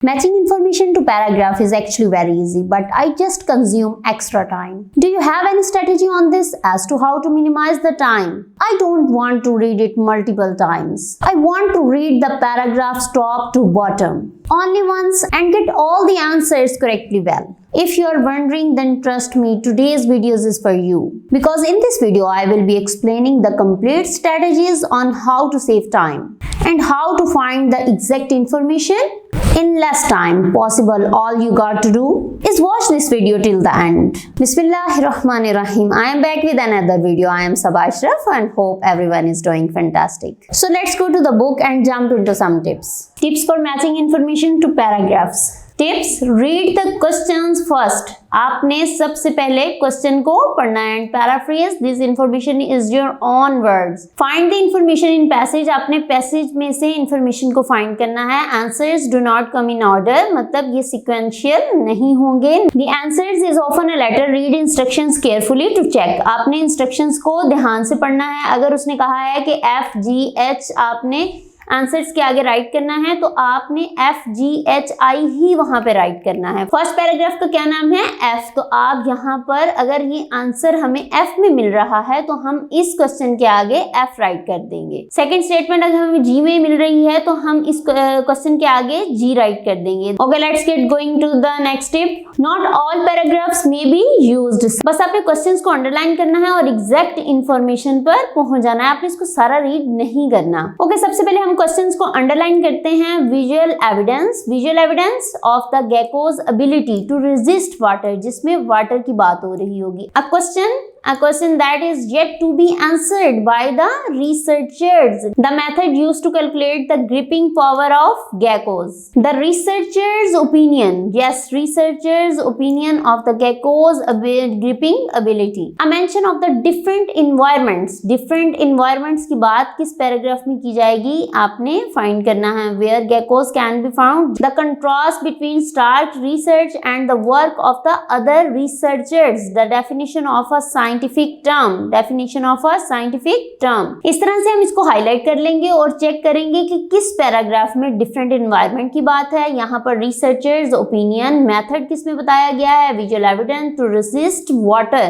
Matching information to paragraph is actually very easy, but I just consume extra time. Do you have any strategy on this as to how to minimize the time? I don't want to read it multiple times. I want to read the paragraphs top to bottom only once and get all the answers correctly well. If you are wondering, then trust me, today's videos is for you. Because in this video, I will be explaining the complete strategies on how to save time and how to find the exact information in less time possible. All you got to do is watch this video till the end. Bismillahirrahmanirrahim. I am back with another video. I am Sabah Ashraf and hope everyone is doing fantastic. So let's go to the book and jump into some tips. Tips for matching information to paragraphs. Tips, read the questions first. आपने सबसे पहले question को पढ़ना है and paraphrase this information is your own words. Find the information in passage. आपने passage में से information को फाइंड करना है. Answers do not come in order, मतलब ये सिक्वेंशियल नहीं होंगे. The answers is often a letter. Read instructions carefully to check. आपने इंस्ट्रक्शंस को ध्यान से पढ़ना है. अगर उसने कहा है कि FGH आपने आंसर्स के आगे राइट करना है तो आपने FGHI ही वहां पे राइट करना है. फर्स्ट पैराग्राफ का क्या नाम है? F. तो आप यहाँ पर अगर ये आंसर हमें F में मिल रहा है तो हम इस क्वेश्चन के आगे F राइट कर देंगे. सेकंड स्टेटमेंट अगर हमें G में मिल रही है तो हम इस क्वेश्चन के आगे G राइट कर देंगे. Okay, let's get going to the next tip. Not all paragraphs may be used. बस आपने क्वेश्चंस को अंडरलाइन करना है और एग्जैक्ट इंफॉर्मेशन पर पहुंच जाना है. आपने इसको सारा रीड नहीं करना. ओके, सबसे पहले हम क्वेश्चंस को अंडरलाइन करते हैं. Visual evidence of the gecko's ability to resist water, जिसमें वाटर की बात हो रही होगी. A question that is yet to be answered by the researchers. The method used to calculate the gripping power of geckos. The researchers' opinion. Yes, researchers' opinion of the geckos' gripping ability. A mention of the different environments. Different environments की बात किस paragraph में की जाएगी आपने find करना है. Where geckos can be found. The contrast between Stark's research and the work of the other researchers. The definition of a scientific term. Definition of a scientific term. इस तरह से हम इसको हाईलाइट कर लेंगे और चेक करेंगे कि किस पैराग्राफ में डिफरेंट एनवायरनमेंट की बात है. यहाँ पर रिसर्चर्स ओपिनियन, मेथड किसमें बताया गया है, visual evidence to resist water,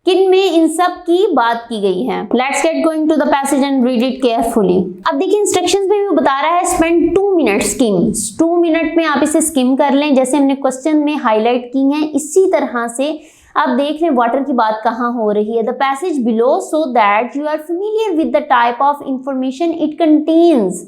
किन में इन सब की बात की गई है. Let's get going to the passage and read it carefully. अब देखिए इंस्ट्रक्शंस में भी बता रहा है स्पेंड 2 मिनट स्किम. 2 मिनट में आप इसे स्किम कर लें जैसे हमने क्वेश्चन में हाईलाइट की है. इसी तरह से आप देख रहे हैं वाटर की बात कहाँ हो रही है. The passage below so that you are familiar with the type of information it contains.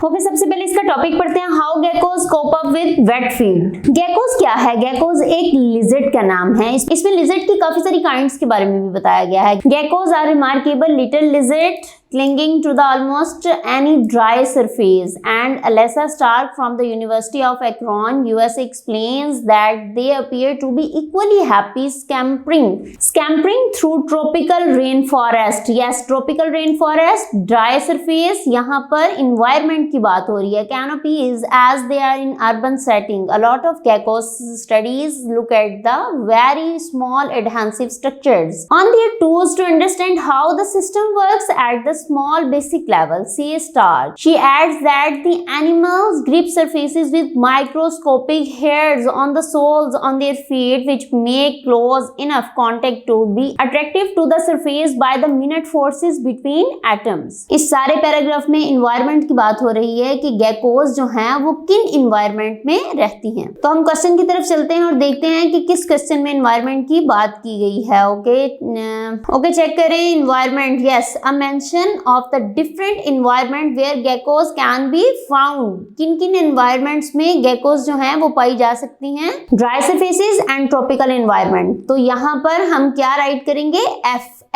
Okay, सबसे पहले इसका टॉपिक पढ़ते हैं. How geckos cope up with wet feet. Geckos क्या है? गेकोज एक लिजर्ड का नाम है. इसमें लिजर्ड की काफी सारी काइंड्स के बारे में भी बताया गया है. Geckos are remarkable little lizard clinging to the almost any dry surface. And Alessa Stark from the University of Akron, USA explains that they appear to be equally happy scampering through tropical rainforest. Yes, tropical rainforest, dry surface. यहाँ पर environment की बात हो रही है. Canopies as they are in urban setting. A lot of geckos studies look at the very small adhesive structures on their toes to understand how the system works at the small basic level, says Stark. She adds that the animals grip surfaces with microscopic hairs on the soles on their feet, which make close enough contact to be attractive to the surface by the minute forces between atoms. इस सारे paragraph में environment की बात हो रही है कि गेकोज जो हैं वो किन environment में रहती हैं. तो हम क्वेश्चन की तरफ चलते हैं और देखते हैं कि किस क्वेश्चन में environment की बात की गई है. ओके, चेक करें. environment, yes, a mention of the different environment where geckos can be found. किन किन environments में geckos जो हैं वो पाई जा सकती हैं? Dry surfaces and tropical environment. तो यहाँ पर हम क्या राइट करेंगे?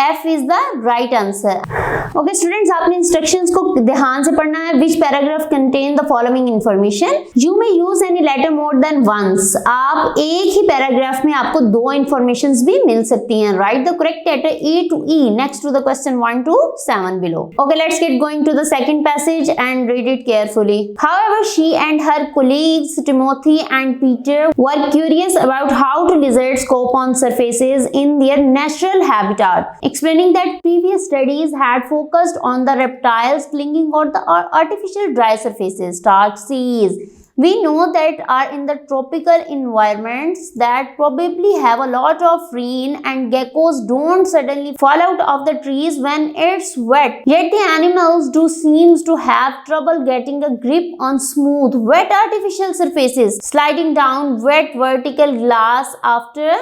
F is the right answer. Okay students, आपने इंस्ट्रक्शंस को ध्यान से पढ़ना है. Which paragraph contain the following information? You may use any letter more than once. आप एक ही पैराग्राफ में आपको 2 इंफॉर्मेशंस भी मिल सकती हैं. Write the correct letter A to E next to the question 1 to 7 below. Okay, let's get going to the second passage and read it carefully. However, she and her colleagues Timothy and Peter were curious about how to lizards cope on surfaces in their natural habitat, explaining that previous studies had focused on the reptiles clinging on the artificial dry surfaces. Stark says We know that are in the tropical environments that probably have a lot of rain and geckos don't suddenly fall out of the trees when it's wet. Yet the animals do seems to have trouble getting a grip on smooth, wet artificial surfaces, sliding down wet vertical glass after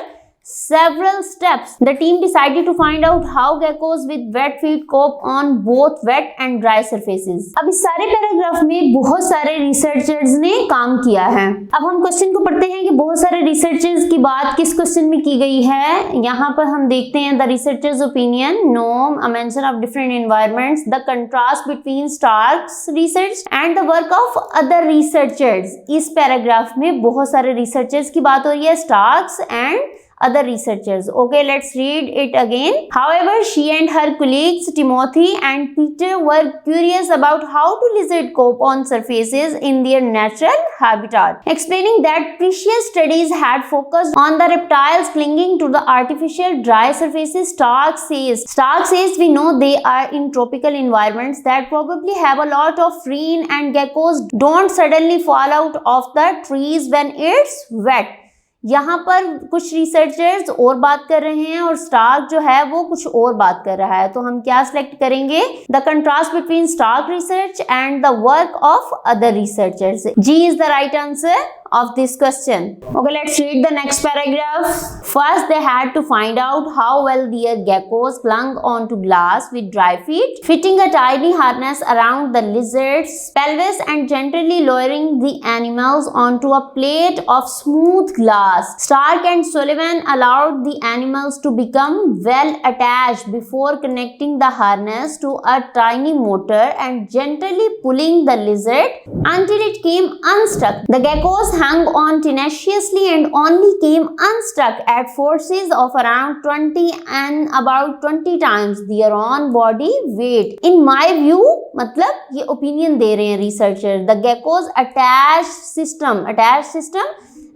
several steps. The team decided to find out how geckos with wet feet cope on both wet and dry surfaces. अब इस सारे paragraph में बहुत सारे researchers ने काम किया है। अब हम क्वेश्चन को पढ़ते हैं कि बहुत सारे रिसर्चर्स की बात किस क्वेश्चन में की गई है। यहाँ पर हम देखते हैं the researchers opinion, no, a mention of different environments, the contrast between Stark's research and the work of other researchers. इस पैराग्राफ में बहुत सारे रिसर्चर्स की बात हो रही है, Stark's and other researchers. Okay, let's read it again. However, she and her colleagues Timothy and Peter were curious about how to lizard cope on surfaces in their natural habitat. Explaining that previous studies had focused on the reptiles clinging to the artificial dry surfaces, Stark says we know they are in tropical environments that probably have a lot of rain and geckos don't suddenly fall out of the trees when it's wet. यहाँ पर कुछ researchers और बात कर रहे हैं और Stark जो है वो कुछ और बात कर रहा है, तो हम क्या सिलेक्ट करेंगे? The contrast between Stark research and the work of other researchers. G is the right answer of this question. Okay, let's read the next paragraph. First, they had to find out how well their geckos clung onto glass with dry feet, fitting a tiny harness around the lizard's pelvis and gently lowering the animals onto a plate of smooth glass. Stark and Sullivan allowed the animals to become well attached before connecting the harness to a tiny motor and gently pulling the lizard until it came unstuck. The geckos hung on tenaciously and only came unstuck at forces of around 20 and about 20 times their own body weight. In my view, मतलब ये opinion दे रहे हैं researcher, the gecko's attach system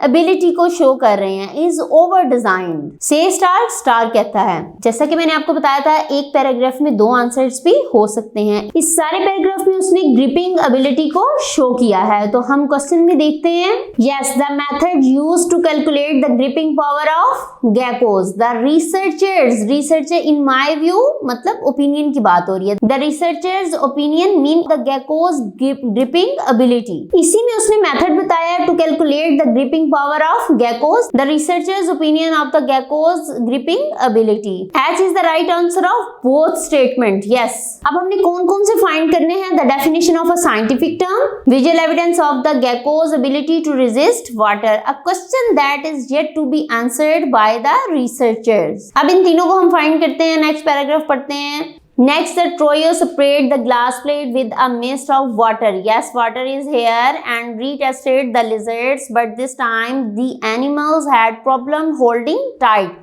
ability को show कर रहे हैं is over designed. से स्टार कहता है, जैसा कि मैंने आपको बताया था एक पैराग्राफ में दो आंसर्स भी हो सकते हैं। इस सारे पैराग्राफ में उसने ग्रिपिंग एबिलिटी को शो किया है, तो हम क्वेश्चन में देखते हैं। Yes, the method used to calculate the gripping power of geckos, the researcher in my view, मतलब ओपिनियन की बात हो रही है। The researchers opinion mean the gecko's gripping ability. इसी में उसने मेथड बताया to calculate the gripping power of geckos, the researchers opinion of the geckos gripping ability. H is the right answer of both statement. Yes. अब हमने कौन से find करने हैं? The definition of a scientific term, visual evidence of the gecko's ability to resist water, a question that is yet to be answered by the researchers. अब इन तीनों को हम फाइंड करते हैं, नेक्स्ट पैराग्राफ पढ़ते हैं। Next, the trio sprayed the glass plate with a mist of water. Yes, water is here, and retested the lizards, but this time the animals had problem holding tight.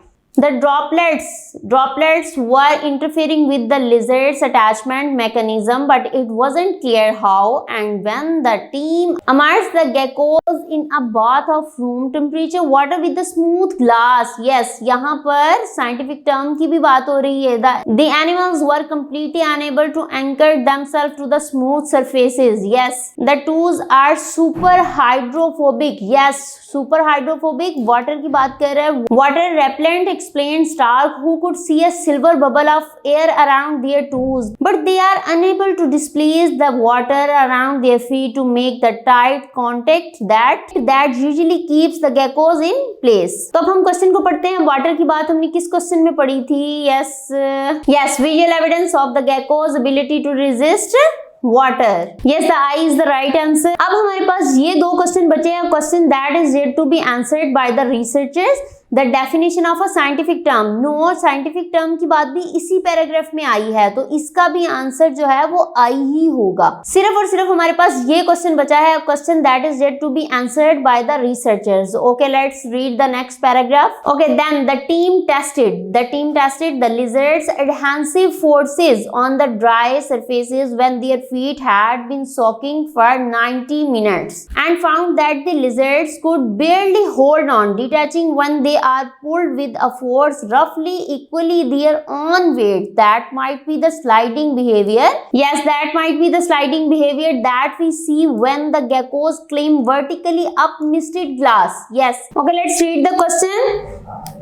The droplets were interfering with the lizard's attachment mechanism, but it wasn't clear how. And when the team immersed the geckos in a bath of room temperature water with the smooth glass, yes, यहाँ पर scientific term की भी बात हो रही है। The animals were completely unable to anchor themselves to the smooth surfaces. Yes, the tools are super hydrophobic. Yes, super hydrophobic. Water की बात कर रहे हैं। Water repellent explained Stark, who could see a silver bubble of air around their toes, but they are unable to displace the water around their feet to make the tight contact that usually keeps the geckos in place. तो अब हम question को पढ़ते हैं। Water की बात हमने किस क्वेश्चन में पढ़ी थी? Yes, visual evidence of the gecko's ability to resist water. Yes, the I is the right answer. अब हमारे पास ये दो क्वेश्चन बचे हैं। Question that is yet to be answered by the researchers. The definition of a scientific term. No, scientific term की बात भी इसी पैराग्राफ में आई है, तो इसका भी आंसर जो है वो आई ही होगा। सिर्फ और सिर्फ हमारे पास ये क्वेश्चन बचा है, question that is yet to be answered by the researchers. Okay, let's read the next paragraph. Okay, then the team tested the lizards' adhesive forces on the dry surfaces when their feet had been soaking for 90 minutes and found that the lizards could barely hold on, detaching when they they are pulled with a force roughly equally their own weight. That might be the sliding behavior. Yes, that might be the sliding behavior that we see when the geckos climb vertically up misted glass. Yes. Okay, let's read the question.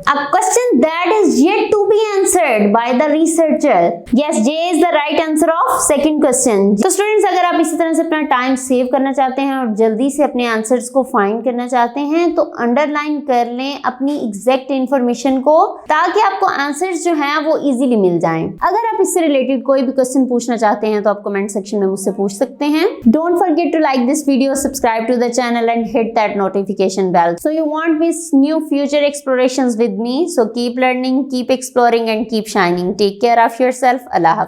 A question that is yet to be answered by the researcher. Yes, J is the right answer of second question. तो students, अगर आप इसी तरह से अपना time save करना चाहते हैं और जल्दी से अपने आंसर्स को फाइंड करना चाहते हैं तो अंडरलाइन कर लें अपनी एग्जैक्ट इन्फॉर्मेशन को, ताकि आपको आंसर्स जो हैं वो इजीली मिल जाएं। अगर आप इससे रिलेटेड कोई भी क्वेश्चन पूछना चाहते हैं तो आप कमेंट सेक्शन में मुझसे पूछ सकते हैं। Don't forget to like this video, subscribe to the channel and hit that notification bell so you won't miss new future explorations with me. So keep learning, keep exploring and keep shining. Take care of yourself. Allah Hafiz.